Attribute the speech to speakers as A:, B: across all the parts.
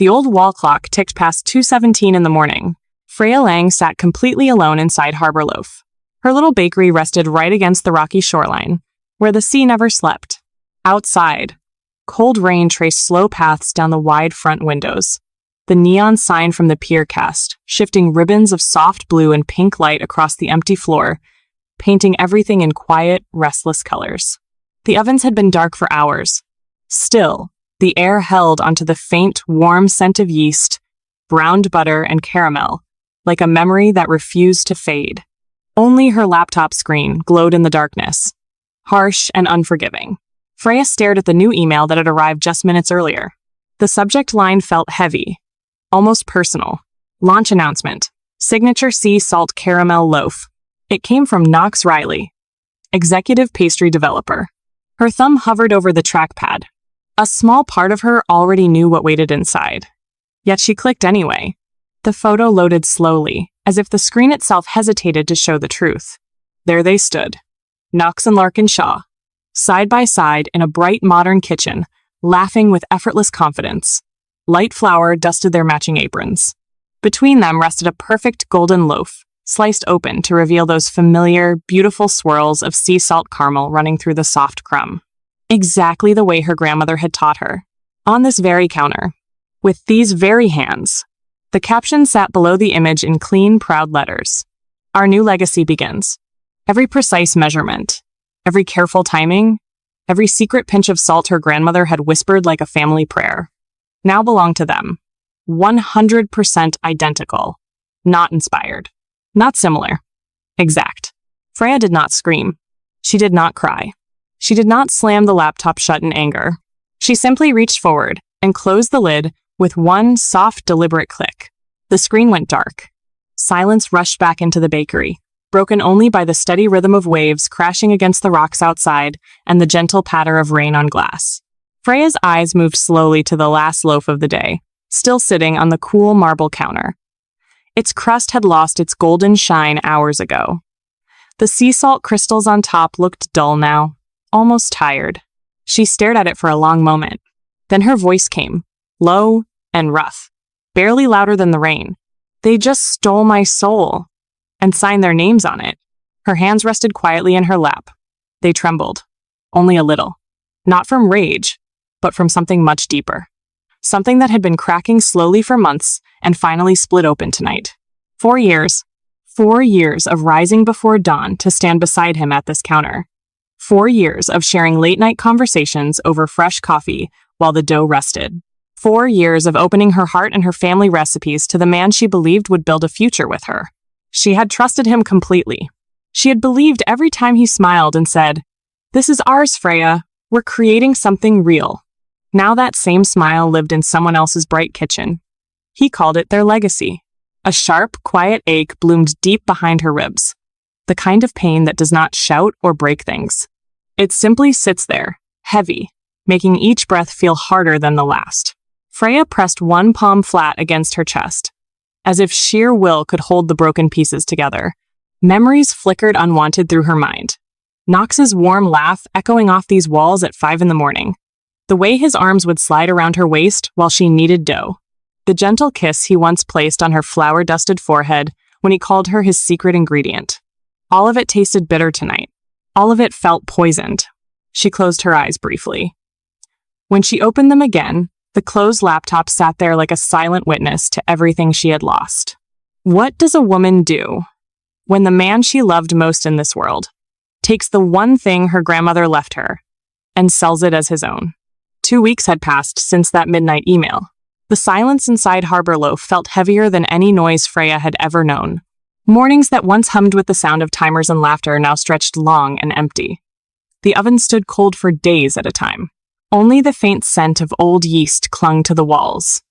A: The old wall clock ticked past 2:17 in the morning. Freya Lang sat completely alone inside Harbor Loaf. Her little bakery rested right against the rocky shoreline, where the sea never slept. Outside, cold rain traced slow paths down the wide front windows. The neon sign from the pier cast, shifting ribbons of soft blue and pink light across the empty floor, painting everything in quiet, restless colors. The ovens had been dark for hours. Still, the air held onto the faint, warm scent of yeast, browned butter, and caramel, like a memory that refused to fade. Only her laptop screen glowed in the darkness, harsh and unforgiving. Freya stared at the new email that had arrived just minutes earlier. The subject line felt heavy, almost personal. Launch announcement. Signature Sea Salt Caramel Loaf. It came from Knox Reilly, executive pastry developer. Her thumb hovered over the trackpad. A small part of her already knew what waited inside. Yet she clicked anyway. The photo loaded slowly, as if the screen itself hesitated to show the truth. There they stood, Knox and Larkin Shaw, side by side in a bright modern kitchen, laughing with effortless confidence. Light flour dusted their matching aprons. Between them rested a perfect golden loaf, sliced open to reveal those familiar, beautiful swirls of sea salt caramel running through the soft crumb. Exactly the way her grandmother had taught her. On this very counter, with these very hands, the caption sat below the image in clean, proud letters. Our new legacy begins. Every precise measurement, every careful timing, every secret pinch of salt her grandmother had whispered like a family prayer, now belonged to them. 100% identical. Not inspired. Not similar. Exact. Freya did not scream. She did not cry. She did not slam the laptop shut in anger. She simply reached forward and closed the lid with one soft, deliberate click. The screen went dark. Silence rushed back into the bakery, broken only by the steady rhythm of waves crashing against the rocks outside and the gentle patter of rain on glass. Freya's eyes moved slowly to the last loaf of the day, still sitting on the cool marble counter. Its crust had lost its golden shine hours ago. The sea salt crystals on top looked dull now, almost tired. She stared at it for a long moment. Then her voice came, low and rough, barely louder than the rain. They just stole my soul, and signed their names on it. Her hands rested quietly in her lap. They trembled, only a little. Not from rage, but from something much deeper. Something that had been cracking slowly for months and finally split open tonight. 4 years. 4 years of rising before dawn to stand beside him at this counter. 4 years of sharing late-night conversations over fresh coffee while the dough rested. 4 years of opening her heart and her family recipes to the man she believed would build a future with her. She had trusted him completely. She had believed every time he smiled and said, "This is ours, Freya. We're creating something real." Now that same smile lived in someone else's bright kitchen. He called it their legacy. A sharp, quiet ache bloomed deep behind her ribs. The kind of pain that does not shout or break things. It simply sits there, heavy, making each breath feel harder than the last. Freya pressed one palm flat against her chest, as if sheer will could hold the broken pieces together. Memories flickered unwanted through her mind. Knox's warm laugh echoing off these walls at 5 in the morning. The way his arms would slide around her waist while she kneaded dough. The gentle kiss he once placed on her flour-dusted forehead when he called her his secret ingredient. All of it tasted bitter tonight. All of it felt poisoned. She closed her eyes briefly. When she opened them again, the closed laptop sat there like a silent witness to everything she had lost. What does a woman do when the man she loved most in this world takes the one thing her grandmother left her and sells it as his own? 2 weeks had passed since that midnight email. The silence inside Harbor Loaf felt heavier than any noise Freya had ever known. Mornings that once hummed with the sound of timers and laughter now stretched long and empty. The oven stood cold for days at a time. Only the faint scent of old yeast clung to the walls.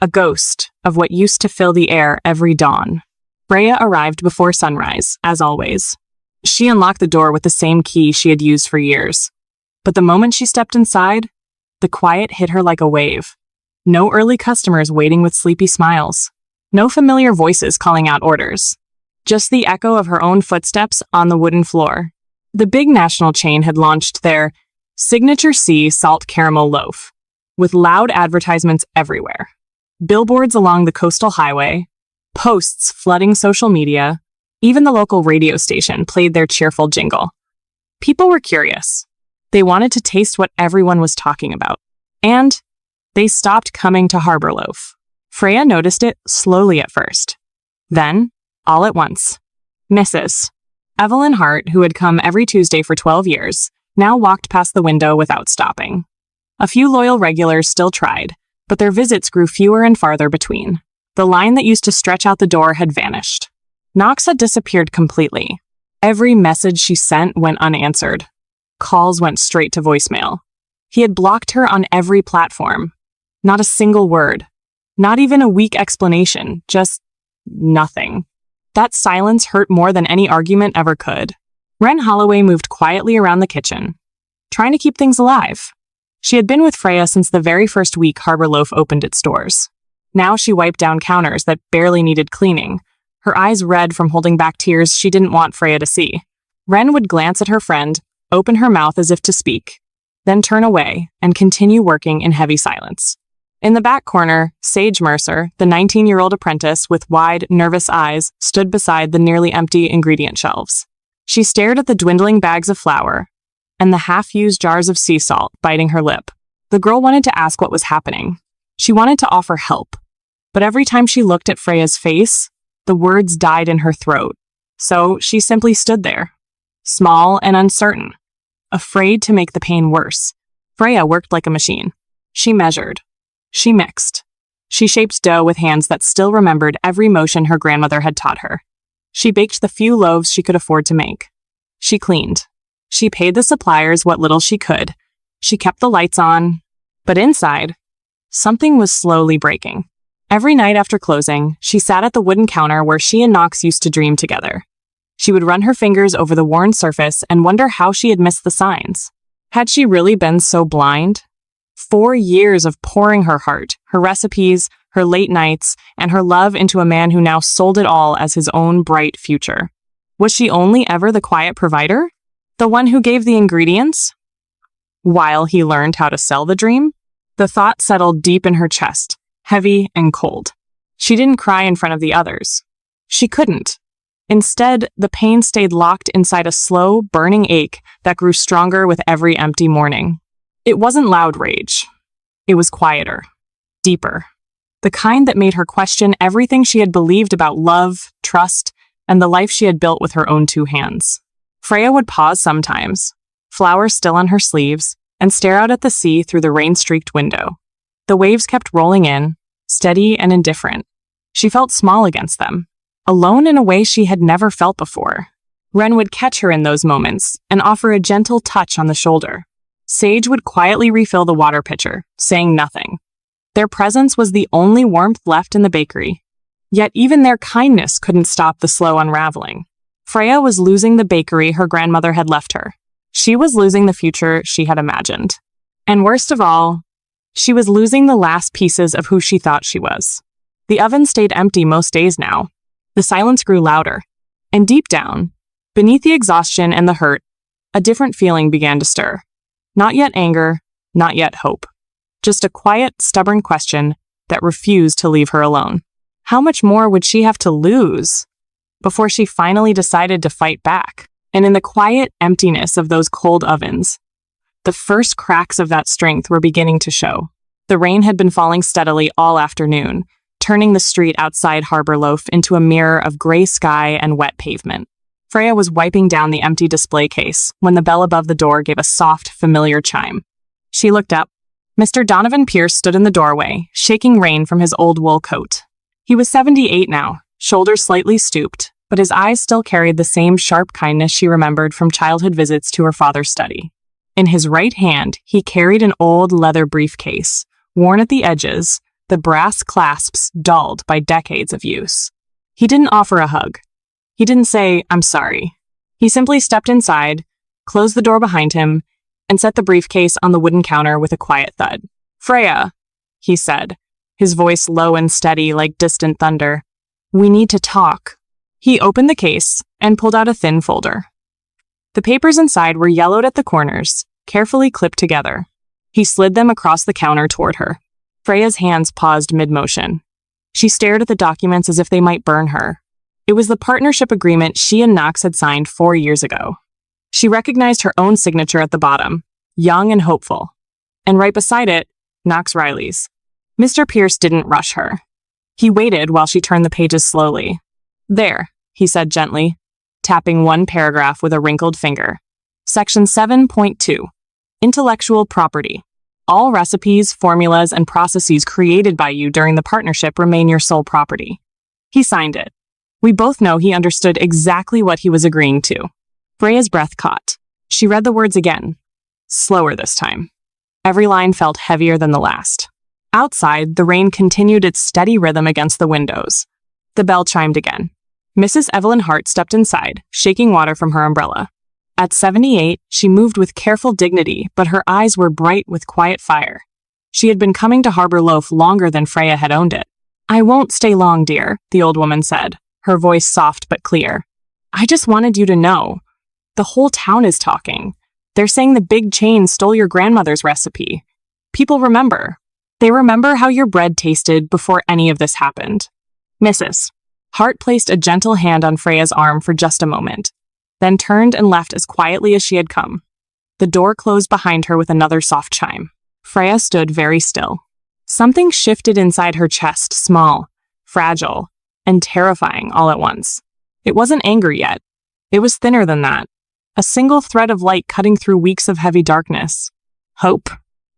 A: A ghost of what used to fill the air every dawn. Freya arrived before sunrise, as always. She unlocked the door with the same key she had used for years. But the moment she stepped inside, the quiet hit her like a wave. No early customers waiting with sleepy smiles. No familiar voices calling out orders. Just the echo of her own footsteps on the wooden floor. The big national chain had launched their signature Sea Salt Caramel Loaf, with loud advertisements everywhere. Billboards along the coastal highway, posts flooding social media, even the local radio station played their cheerful jingle. People were curious. They wanted to taste what everyone was talking about. And they stopped coming to Harbor Loaf. Freya noticed it slowly at first. Then, all at once, Mrs. Evelyn Hart, who had come every Tuesday for 12 years, now walked past the window without stopping. A few loyal regulars still tried, but their visits grew fewer and farther between. The line that used to stretch out the door had vanished. Knox had disappeared completely. Every message she sent went unanswered. Calls went straight to voicemail. He had blocked her on every platform. Not a single word. Not even a weak explanation. Just nothing. That silence hurt more than any argument ever could. Wren Holloway moved quietly around the kitchen, trying to keep things alive. She had been with Freya since the very first week Harbor Loaf opened its doors. Now she wiped down counters that barely needed cleaning, her eyes red from holding back tears she didn't want Freya to see. Wren would glance at her friend, open her mouth as if to speak, then turn away and continue working in heavy silence. In the back corner, Sage Mercer, the 19-year-old apprentice with wide, nervous eyes, stood beside the nearly empty ingredient shelves. She stared at the dwindling bags of flour and the half-used jars of sea salt biting her lip. The girl wanted to ask what was happening. She wanted to offer help. But every time she looked at Freya's face, the words died in her throat. So she simply stood there, small and uncertain, afraid to make the pain worse. Freya worked like a machine. She measured. She mixed. She shaped dough with hands that still remembered every motion her grandmother had taught her. She baked the few loaves she could afford to make. She cleaned. She paid the suppliers what little she could. She kept the lights on. But inside, something was slowly breaking. Every night after closing, she sat at the wooden counter where she and Knox used to dream together. She would run her fingers over the worn surface and wonder how she had missed the signs. Had she really been so blind? 4 years of pouring her heart, her recipes, her late nights, and her love into a man who now sold it all as his own bright future. Was she only ever the quiet provider? The one who gave the ingredients? While he learned how to sell the dream? The thought settled deep in her chest, heavy and cold. She didn't cry in front of the others. She couldn't. Instead, the pain stayed locked inside a slow, burning ache that grew stronger with every empty morning. It wasn't loud rage. It was quieter, deeper. The kind that made her question everything she had believed about love, trust, and the life she had built with her own 2 hands. Freya would pause sometimes, flowers still on her sleeves, and stare out at the sea through the rain-streaked window. The waves kept rolling in, steady and indifferent. She felt small against them, alone in a way she had never felt before. Wren would catch her in those moments and offer a gentle touch on the shoulder. Sage would quietly refill the water pitcher, saying nothing. Their presence was the only warmth left in the bakery. Yet even their kindness couldn't stop the slow unraveling. Freya was losing the bakery her grandmother had left her. She was losing the future she had imagined. And worst of all, she was losing the last pieces of who she thought she was. The oven stayed empty most days now. The silence grew louder. And deep down, beneath the exhaustion and the hurt, a different feeling began to stir. Not yet anger, not yet hope. Just a quiet, stubborn question that refused to leave her alone. How much more would she have to lose before she finally decided to fight back? And in the quiet emptiness of those cold ovens, the first cracks of that strength were beginning to show. The rain had been falling steadily all afternoon, turning the street outside Harbor Loaf into a mirror of gray sky and wet pavement. Freya was wiping down the empty display case when the bell above the door gave a soft, familiar chime. She looked up. Mr. Donovan Pierce stood in the doorway, shaking rain from his old wool coat. He was 78 now, shoulders slightly stooped, but his eyes still carried the same sharp kindness she remembered from childhood visits to her father's study. In his right hand, he carried an old leather briefcase, worn at the edges, the brass clasps dulled by decades of use. He didn't offer a hug. He didn't say, "I'm sorry." He simply stepped inside, closed the door behind him, and set the briefcase on the wooden counter with a quiet thud. "Freya," he said, his voice low and steady like distant thunder. "We need to talk." He opened the case and pulled out a thin folder. The papers inside were yellowed at the corners, carefully clipped together. He slid them across the counter toward her. Freya's hands paused mid-motion. She stared at the documents as if they might burn her. It was the partnership agreement she and Knox had signed 4 years ago. She recognized her own signature at the bottom, young and hopeful. And right beside it, Knox Reilly's. Mr. Pierce didn't rush her. He waited while she turned the pages slowly. "There," he said gently, tapping one paragraph with a wrinkled finger. Section 7.2. Intellectual property. All recipes, formulas, and processes created by you during the partnership remain your sole property. He signed it. We both know he understood exactly what he was agreeing to. Freya's breath caught. She read the words again, slower this time. Every line felt heavier than the last. Outside, the rain continued its steady rhythm against the windows. The bell chimed again. Mrs. Evelyn Hart stepped inside, shaking water from her umbrella. At 78, she moved with careful dignity, but her eyes were bright with quiet fire. She had been coming to Harbor Loaf longer than Freya had owned it. "I won't stay long, dear," the old woman said, her voice soft but clear. "I just wanted you to know. The whole town is talking. They're saying the big chain stole your grandmother's recipe. People remember. They remember how your bread tasted before any of this happened." Mrs. Hart placed a gentle hand on Freya's arm for just a moment, then turned and left as quietly as she had come. The door closed behind her with another soft chime. Freya stood very still. Something shifted inside her chest, small, fragile, and terrifying all at once. It wasn't anger yet. It was thinner than that. A single thread of light cutting through weeks of heavy darkness. Hope.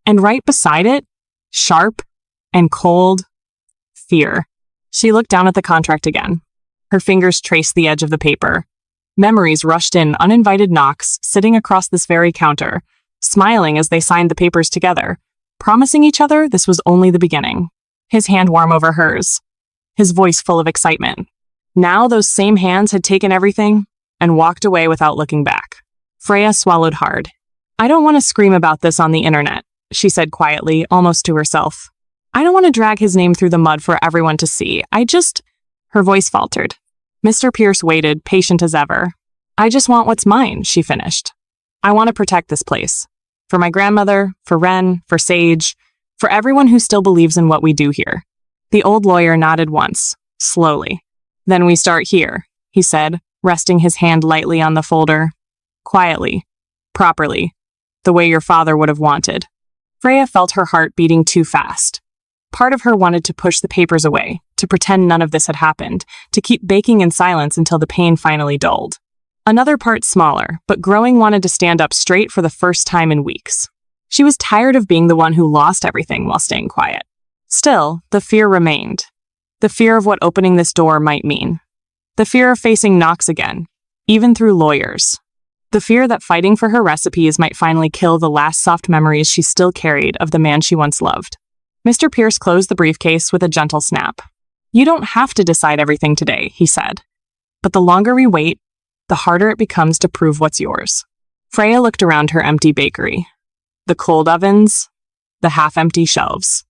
A: And right beside it, sharp and cold, fear. She looked down at the contract again. Her fingers traced the edge of the paper. Memories rushed in, uninvited Knox, sitting across this very counter, smiling as they signed the papers together, promising each other this was only the beginning. His hand warm over hers, his voice full of excitement. Now those same hands had taken everything and walked away without looking back. Freya swallowed hard. "I don't want to scream about this on the internet," she said quietly, almost to herself. "I don't want to drag his name through the mud for everyone to see. Her voice faltered. Mr. Pierce waited, patient as ever. "I just want what's mine," she finished. "I want to protect this place. For my grandmother, for Wren, for Sage, for everyone who still believes in what we do here." The old lawyer nodded once, slowly. "Then we start here," he said, resting his hand lightly on the folder. "Quietly. Properly. The way your father would have wanted." Freya felt her heart beating too fast. Part of her wanted to push the papers away, to pretend none of this had happened, to keep baking in silence until the pain finally dulled. Another part, smaller, but growing, wanted to stand up straight for the first time in weeks. She was tired of being the one who lost everything while staying quiet. Still, the fear remained. The fear of what opening this door might mean. The fear of facing Knox again, even through lawyers. The fear that fighting for her recipes might finally kill the last soft memories she still carried of the man she once loved. Mr. Pierce closed the briefcase with a gentle snap. "You don't have to decide everything today," he said. "But the longer we wait, the harder it becomes to prove what's yours." Freya looked around her empty bakery. The cold ovens, the half-empty shelves.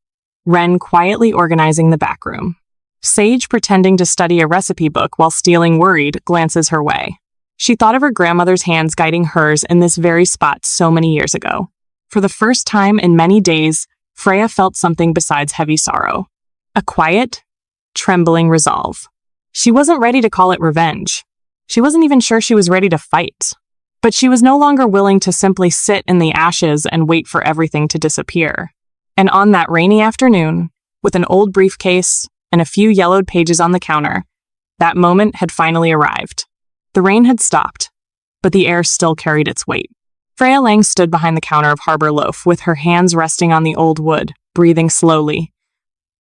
A: Wren quietly organizing the back room. Sage pretending to study a recipe book while stealing worried glances her way. She thought of her grandmother's hands guiding hers in this very spot so many years ago. For the first time in many days, Freya felt something besides heavy sorrow. A quiet, trembling resolve. She wasn't ready to call it revenge. She wasn't even sure she was ready to fight. But she was no longer willing to simply sit in the ashes and wait for everything to disappear. And on that rainy afternoon, with an old briefcase and a few yellowed pages on the counter, that moment had finally arrived. The rain had stopped, but the air still carried its weight. Freya Lang stood behind the counter of Harbor Loaf with her hands resting on the old wood, breathing slowly.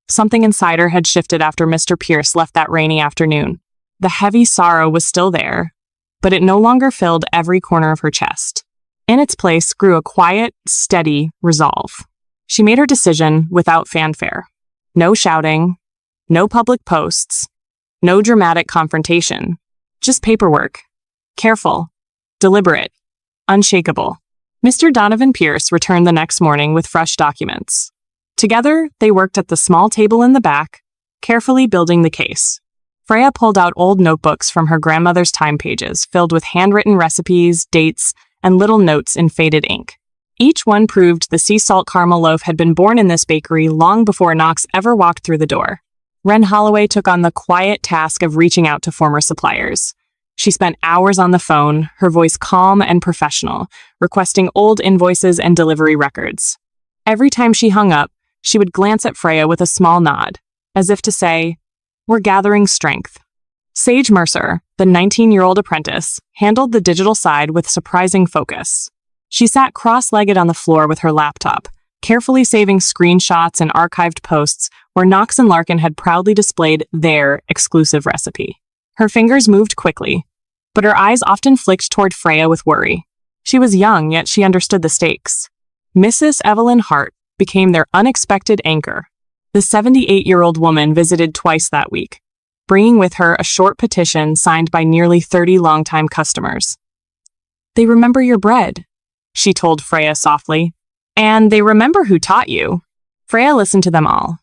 A: Something inside her had shifted after Mr. Pierce left that rainy afternoon. The heavy sorrow was still there, but it no longer filled every corner of her chest. In its place grew a quiet, steady resolve. She made her decision without fanfare. No shouting, no public posts, no dramatic confrontation, just paperwork. Careful, deliberate, unshakable. Mr. Donovan Pierce returned the next morning with fresh documents. Together, they worked at the small table in the back, carefully building the case. Freya pulled out old notebooks from her grandmother's time pages, filled with handwritten recipes, dates, and little notes in faded ink. Each one proved the Sea Salt Caramel Loaf had been born in this bakery long before Knox ever walked through the door. Wren Holloway took on the quiet task of reaching out to former suppliers. She spent hours on the phone, her voice calm and professional, requesting old invoices and delivery records. Every time she hung up, she would glance at Freya with a small nod, as if to say, "We're gathering strength." Sage Mercer, the 19-year-old apprentice, handled the digital side with surprising focus. She sat cross-legged on the floor with her laptop, carefully saving screenshots and archived posts where Knox and Larkin had proudly displayed their exclusive recipe. Her fingers moved quickly, but her eyes often flicked toward Freya with worry. She was young, yet she understood the stakes. Mrs. Evelyn Hart became their unexpected anchor. The 78-year-old woman visited twice that week, bringing with her a short petition signed by nearly 30 longtime customers. "They remember your bread," she told Freya softly. "And they remember who taught you." Freya listened to them all.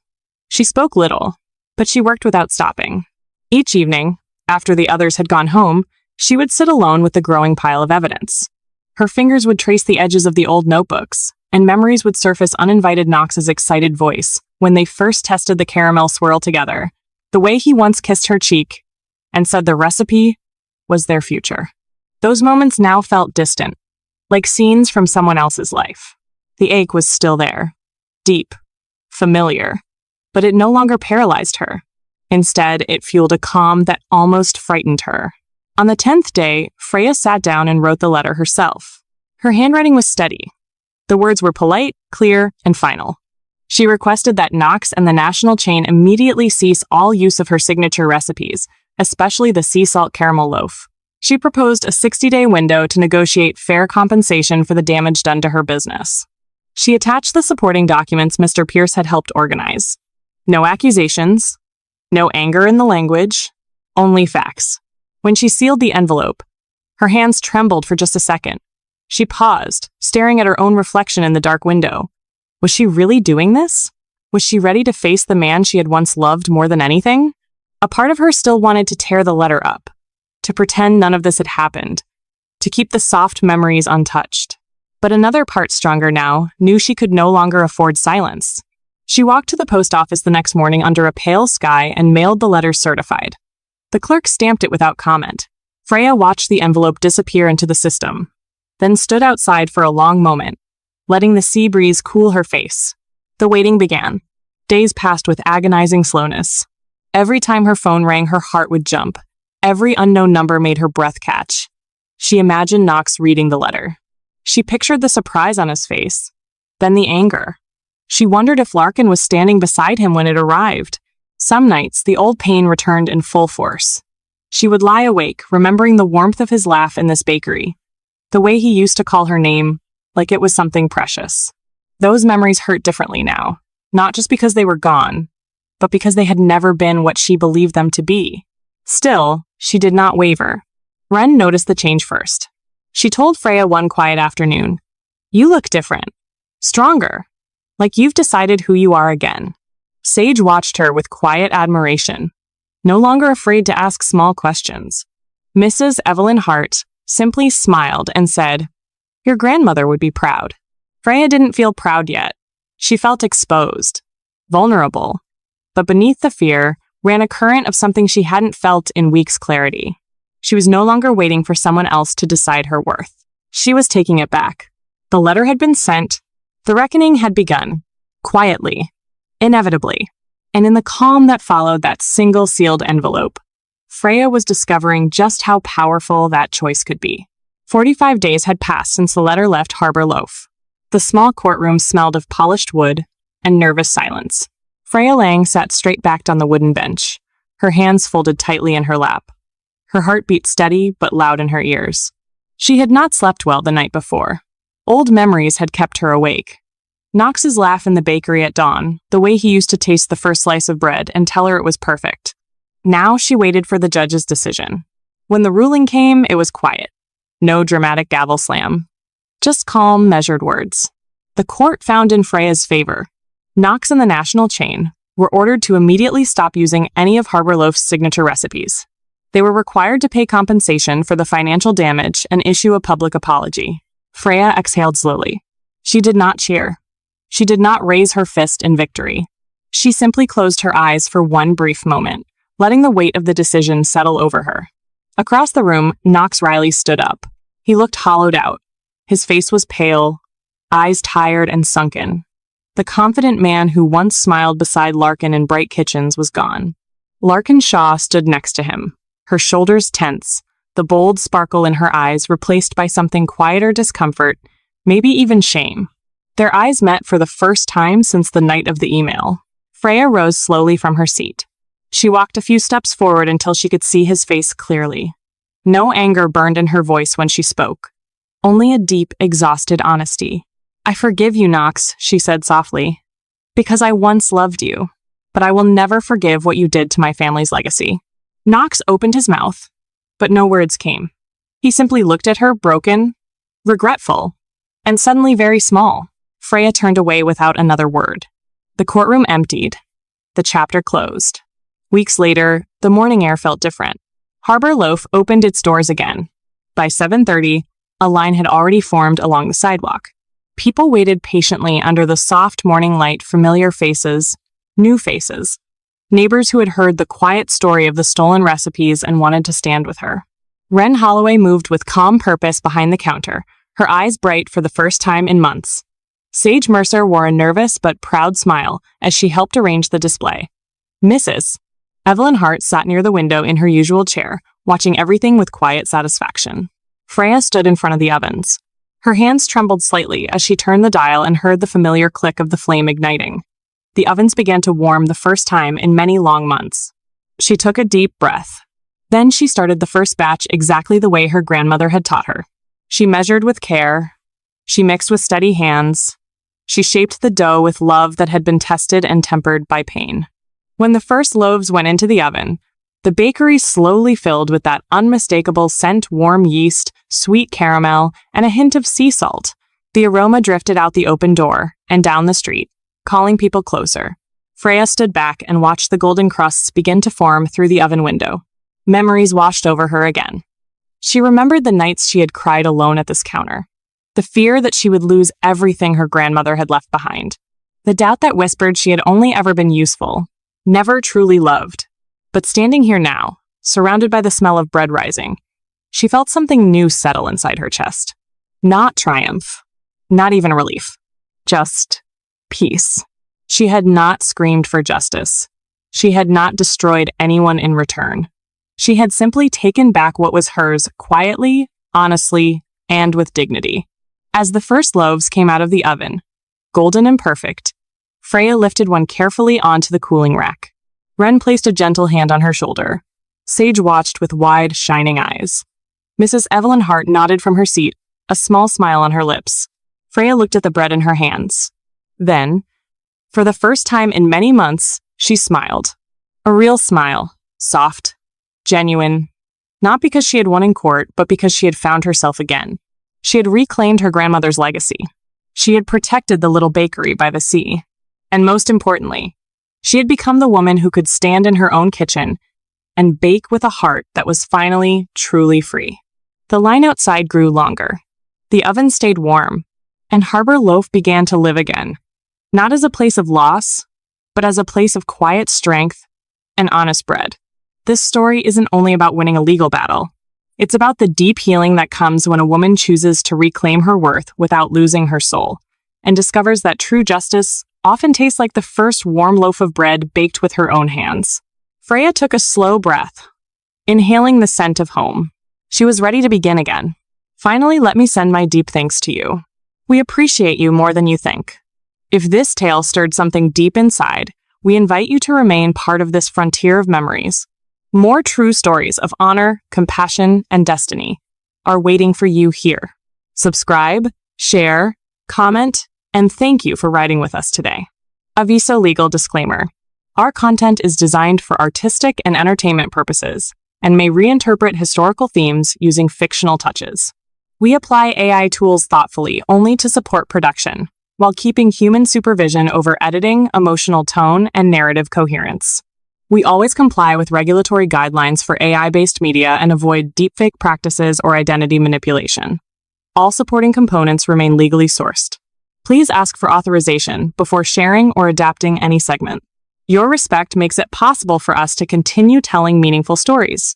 A: She spoke little, but she worked without stopping. Each evening, after the others had gone home, she would sit alone with the growing pile of evidence. Her fingers would trace the edges of the old notebooks, and memories would surface uninvited. Knox's excited voice when they first tested the caramel swirl together, the way he once kissed her cheek and said the recipe was their future. Those moments now felt distant, like scenes from someone else's life. The ache was still there, deep, familiar, but it no longer paralyzed her. Instead, it fueled a calm that almost frightened her. On the 10th day, Freya sat down and wrote the letter herself. Her handwriting was steady. The words were polite, clear, and final. She requested that Knox and the national chain immediately cease all use of her signature recipes, especially the Sea Salt Caramel Loaf. She proposed a 60-day window to negotiate fair compensation for the damage done to her business. She attached the supporting documents Mr. Pierce had helped organize. No accusations, no anger in the language, only facts. When she sealed the envelope, her hands trembled for just a second. She paused, staring at her own reflection in the dark window. Was she really doing this? Was she ready to face the man she had once loved more than anything? A part of her still wanted to tear the letter up, to pretend none of this had happened, to keep the soft memories untouched. But another part, stronger now, knew she could no longer afford silence. She walked to the post office the next morning under a pale sky and mailed the letter certified. The clerk stamped it without comment. Freya watched the envelope disappear into the system, then stood outside for a long moment, letting the sea breeze cool her face. The waiting began. Days passed with agonizing slowness. Every time her phone rang, her heart would jump. Every unknown number made her breath catch. She imagined Knox reading the letter. She pictured the surprise on his face, then the anger. She wondered if Larkin was standing beside him when it arrived. Some nights, the old pain returned in full force. She would lie awake, remembering the warmth of his laugh in this bakery, the way he used to call her name, like it was something precious. Those memories hurt differently now, not just because they were gone, but because they had never been what she believed them to be. Still, she did not waver. Wren noticed the change first. She told Freya one quiet afternoon, "You look different. Stronger. Like you've decided who you are again." Sage watched her with quiet admiration, no longer afraid to ask small questions. Mrs. Evelyn Hart simply smiled and said, "Your grandmother would be proud." Freya didn't feel proud yet. She felt exposed, vulnerable, but beneath the fear ran a current of something she hadn't felt in weeks' clarity. She was no longer waiting for someone else to decide her worth. She was taking it back. The letter had been sent. The reckoning had begun, quietly, inevitably, and in the calm that followed that single sealed envelope, Freya was discovering just how powerful that choice could be. 45 days had passed since the letter left Harbor Loaf. The small courtroom smelled of polished wood and nervous silence. Freya Lang sat straight-backed on the wooden bench, her hands folded tightly in her lap. Her heart beat steady but loud in her ears. She had not slept well the night before. Old memories had kept her awake. Knox's laugh in the bakery at dawn, the way he used to taste the first slice of bread and tell her it was perfect. Now she waited for the judge's decision. When the ruling came, it was quiet. No dramatic gavel slam. Just calm, measured words. The court found in Freya's favor. Knox and the national chain were ordered to immediately stop using any of Harbor Loaf's signature recipes. They were required to pay compensation for the financial damage and issue a public apology. Freya exhaled slowly. She did not cheer. She did not raise her fist in victory. She simply closed her eyes for one brief moment, letting the weight of the decision settle over her. Across the room, Knox Reilly stood up. He looked hollowed out. His face was pale, eyes tired and sunken. The confident man who once smiled beside Larkin in bright kitchens was gone. Larkin Shaw stood next to him, her shoulders tense, the bold sparkle in her eyes replaced by something quieter discomfort, maybe even shame. Their eyes met for the first time since the night of the email. Freya rose slowly from her seat. She walked a few steps forward until she could see his face clearly. No anger burned in her voice when she spoke. Only a deep, exhausted honesty. "I forgive you, Knox," she said softly, "because I once loved you, but I will never forgive what you did to my family's legacy." Knox opened his mouth, but no words came. He simply looked at her, broken, regretful, and suddenly very small. Freya turned away without another word. The courtroom emptied. The chapter closed. Weeks later, the morning air felt different. Harbor Loaf opened its doors again. By 7:30, a line had already formed along the sidewalk. People waited patiently under the soft morning light, familiar faces, new faces. Neighbors who had heard the quiet story of the stolen recipes and wanted to stand with her. Wren Holloway moved with calm purpose behind the counter, her eyes bright for the first time in months. Sage Mercer wore a nervous but proud smile as she helped arrange the display. Mrs. Evelyn Hart sat near the window in her usual chair, watching everything with quiet satisfaction. Freya stood in front of the ovens. Her hands trembled slightly as she turned the dial and heard the familiar click of the flame igniting. The ovens began to warm the first time in many long months. She took a deep breath. Then she started the first batch exactly the way her grandmother had taught her. She measured with care. She mixed with steady hands. She shaped the dough with love that had been tested and tempered by pain. When the first loaves went into the oven, the bakery slowly filled with that unmistakable scent, warm yeast, sweet caramel, and a hint of sea salt. The aroma drifted out the open door and down the street, calling people closer. Freya stood back and watched the golden crusts begin to form through the oven window. Memories washed over her again. She remembered the nights she had cried alone at this counter. The fear that she would lose everything her grandmother had left behind. The doubt that whispered she had only ever been useful, never truly loved. But standing here now, surrounded by the smell of bread rising, she felt something new settle inside her chest. Not triumph, not even relief, just peace. She had not screamed for justice. She had not destroyed anyone in return. She had simply taken back what was hers quietly, honestly, and with dignity. As the first loaves came out of the oven, golden and perfect, Freya lifted one carefully onto the cooling rack. Wren placed a gentle hand on her shoulder. Sage watched with wide, shining eyes. Mrs. Evelyn Hart nodded from her seat, a small smile on her lips. Freya looked at the bread in her hands. Then, for the first time in many months, she smiled. A real smile, soft, genuine, not because she had won in court, but because she had found herself again. She had reclaimed her grandmother's legacy. She had protected the little bakery by the sea. And most importantly, she had become the woman who could stand in her own kitchen and bake with a heart that was finally truly free. The line outside grew longer. The oven stayed warm, and Harbor Loaf began to live again, not as a place of loss, but as a place of quiet strength and honest bread. This story isn't only about winning a legal battle. It's about the deep healing that comes when a woman chooses to reclaim her worth without losing her soul, and discovers that true justice often tastes like the first warm loaf of bread baked with her own hands. Freya took a slow breath, inhaling the scent of home. She was ready to begin again. Finally, let me send my deep thanks to you. We appreciate you more than you think. If this tale stirred something deep inside, we invite you to remain part of this frontier of memories. More true stories of honor, compassion, and destiny are waiting for you here. Subscribe, share, comment, and thank you for riding with us today. Aviso legal disclaimer. Our content is designed for artistic and entertainment purposes and may reinterpret historical themes using fictional touches. We apply AI tools thoughtfully only to support production, while keeping human supervision over editing, emotional tone, and narrative coherence. We always comply with regulatory guidelines for AI-based media and avoid deepfake practices or identity manipulation. All supporting components remain legally sourced. Please ask for authorization before sharing or adapting any segment. Your respect makes it possible for us to continue telling meaningful stories.